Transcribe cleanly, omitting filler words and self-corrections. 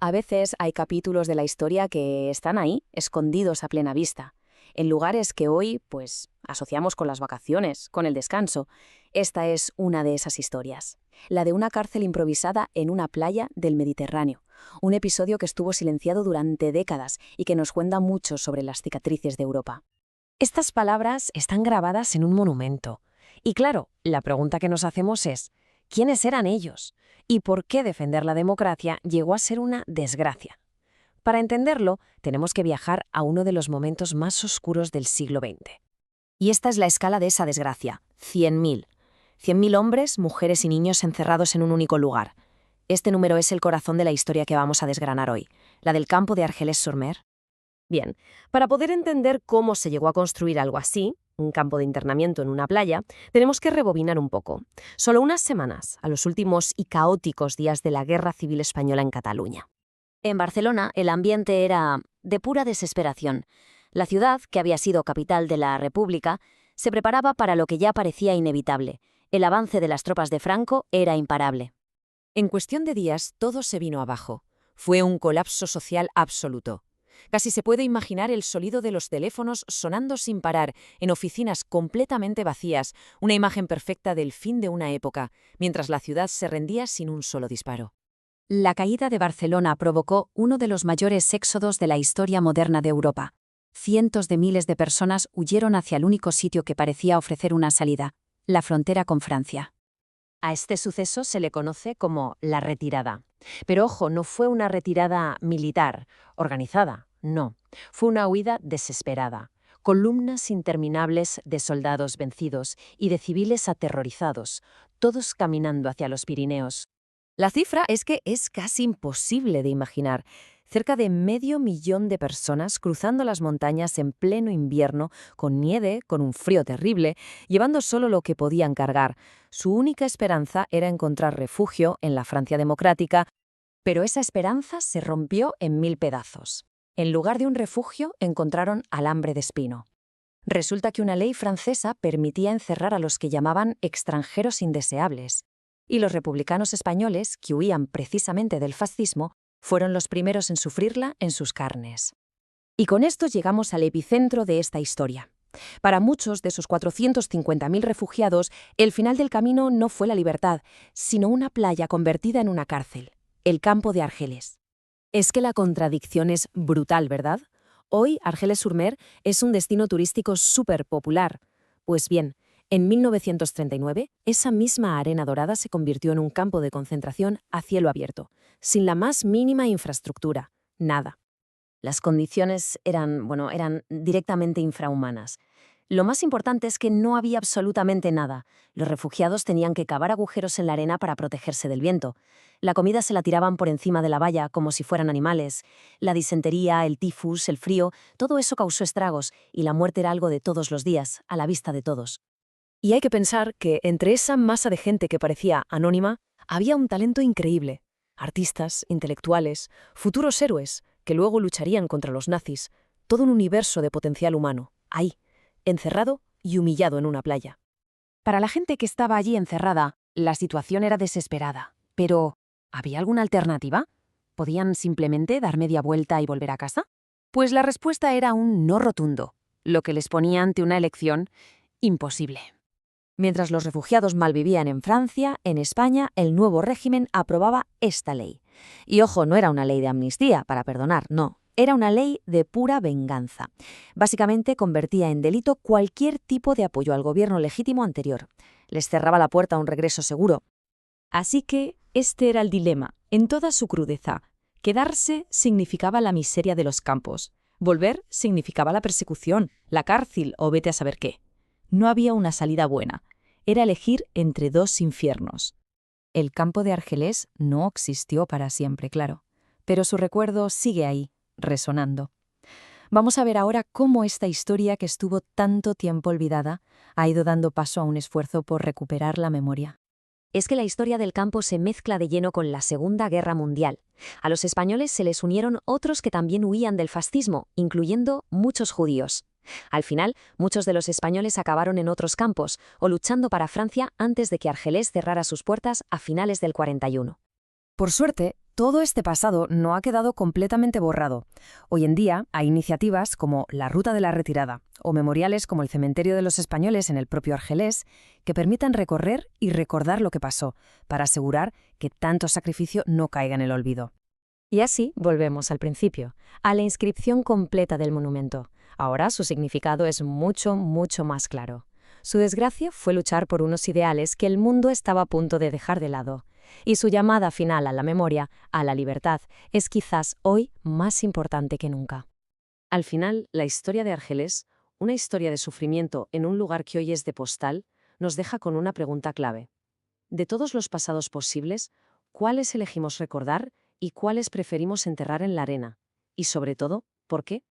A veces hay capítulos de la historia que están ahí, escondidos a plena vista, en lugares que hoy, pues, asociamos con las vacaciones, con el descanso. Esta es una de esas historias, la de una cárcel improvisada en una playa del Mediterráneo, un episodio que estuvo silenciado durante décadas y que nos cuenta mucho sobre las cicatrices de Europa. Estas palabras están grabadas en un monumento. Y claro, la pregunta que nos hacemos es, ¿quiénes eran ellos? ¿Y por qué defender la democracia llegó a ser una desgracia? Para entenderlo, tenemos que viajar a uno de los momentos más oscuros del siglo XX. Y esta es la escala de esa desgracia: 100.000. 100.000 hombres, mujeres y niños encerrados en un único lugar. Este número es el corazón de la historia que vamos a desgranar hoy, la del campo de Argelès-sur-Mer. Bien, para poder entender cómo se llegó a construir algo así, un campo de internamiento en una playa, tenemos que rebobinar un poco. Solo unas semanas, a los últimos y caóticos días de la Guerra Civil Española en Cataluña. En Barcelona, el ambiente era de pura desesperación. La ciudad, que había sido capital de la República, se preparaba para lo que ya parecía inevitable. El avance de las tropas de Franco era imparable. En cuestión de días, todo se vino abajo. Fue un colapso social absoluto. Casi se puede imaginar el sonido de los teléfonos sonando sin parar, en oficinas completamente vacías, una imagen perfecta del fin de una época, mientras la ciudad se rendía sin un solo disparo. La caída de Barcelona provocó uno de los mayores éxodos de la historia moderna de Europa. Cientos de miles de personas huyeron hacia el único sitio que parecía ofrecer una salida, la frontera con Francia. A este suceso se le conoce como la retirada. Pero ojo, no fue una retirada militar, organizada, no. Fue una huida desesperada. Columnas interminables de soldados vencidos y de civiles aterrorizados, todos caminando hacia los Pirineos. La cifra es que es casi imposible de imaginar. Cerca de 500.000 de personas cruzando las montañas en pleno invierno, con nieve, con un frío terrible, llevando solo lo que podían cargar. Su única esperanza era encontrar refugio en la Francia democrática, pero esa esperanza se rompió en 1000 pedazos. En lugar de un refugio, encontraron alambre de espino. Resulta que una ley francesa permitía encerrar a los que llamaban extranjeros indeseables. Y los republicanos españoles, que huían precisamente del fascismo, fueron los primeros en sufrirla en sus carnes. Y con esto llegamos al epicentro de esta historia. Para muchos de esos 450.000 refugiados, el final del camino no fue la libertad, sino una playa convertida en una cárcel, el campo de Argelès. Es que la contradicción es brutal, ¿verdad? Hoy, Argelès-sur-Mer es un destino turístico súper popular. Pues bien, en 1939, esa misma arena dorada se convirtió en un campo de concentración a cielo abierto, sin la más mínima infraestructura, nada. Las condiciones eran directamente infrahumanas. Lo más importante es que no había absolutamente nada. Los refugiados tenían que cavar agujeros en la arena para protegerse del viento. La comida se la tiraban por encima de la valla como si fueran animales. La disentería, el tifus, el frío, todo eso causó estragos y la muerte era algo de todos los días, a la vista de todos. Y hay que pensar que entre esa masa de gente que parecía anónima, había un talento increíble. Artistas, intelectuales, futuros héroes, que luego lucharían contra los nazis. Todo un universo de potencial humano, ahí, encerrado y humillado en una playa. Para la gente que estaba allí encerrada, la situación era desesperada. Pero, ¿había alguna alternativa? ¿Podían simplemente dar media vuelta y volver a casa? Pues la respuesta era un no rotundo, lo que les ponía ante una elección imposible. Mientras los refugiados malvivían en Francia, en España, el nuevo régimen aprobaba esta ley. Y ojo, no era una ley de amnistía para perdonar, no. Era una ley de pura venganza. Básicamente convertía en delito cualquier tipo de apoyo al gobierno legítimo anterior. Les cerraba la puerta a un regreso seguro. Así que este era el dilema, en toda su crudeza. Quedarse significaba la miseria de los campos. Volver significaba la persecución, la cárcel o vete a saber qué. No había una salida buena. Era elegir entre dos infiernos. El campo de Argelès no existió para siempre, claro, pero su recuerdo sigue ahí, resonando. Vamos a ver ahora cómo esta historia que estuvo tanto tiempo olvidada ha ido dando paso a un esfuerzo por recuperar la memoria. Es que la historia del campo se mezcla de lleno con la Segunda Guerra Mundial. A los españoles se les unieron otros que también huían del fascismo, incluyendo muchos judíos. Al final, muchos de los españoles acabaron en otros campos o luchando para Francia antes de que Argelès cerrara sus puertas a finales del 41. Por suerte, todo este pasado no ha quedado completamente borrado. Hoy en día hay iniciativas como la Ruta de la Retirada o memoriales como el Cementerio de los Españoles en el propio Argelés que permitan recorrer y recordar lo que pasó para asegurar que tanto sacrificio no caiga en el olvido. Y así volvemos al principio, a la inscripción completa del monumento. Ahora su significado es mucho, mucho más claro. Su desgracia fue luchar por unos ideales que el mundo estaba a punto de dejar de lado. Y su llamada final a la memoria, a la libertad, es quizás hoy más importante que nunca. Al final, la historia de Argelés, una historia de sufrimiento en un lugar que hoy es de postal, nos deja con una pregunta clave. De todos los pasados posibles, ¿cuáles elegimos recordar y cuáles preferimos enterrar en la arena? Y sobre todo, ¿por qué?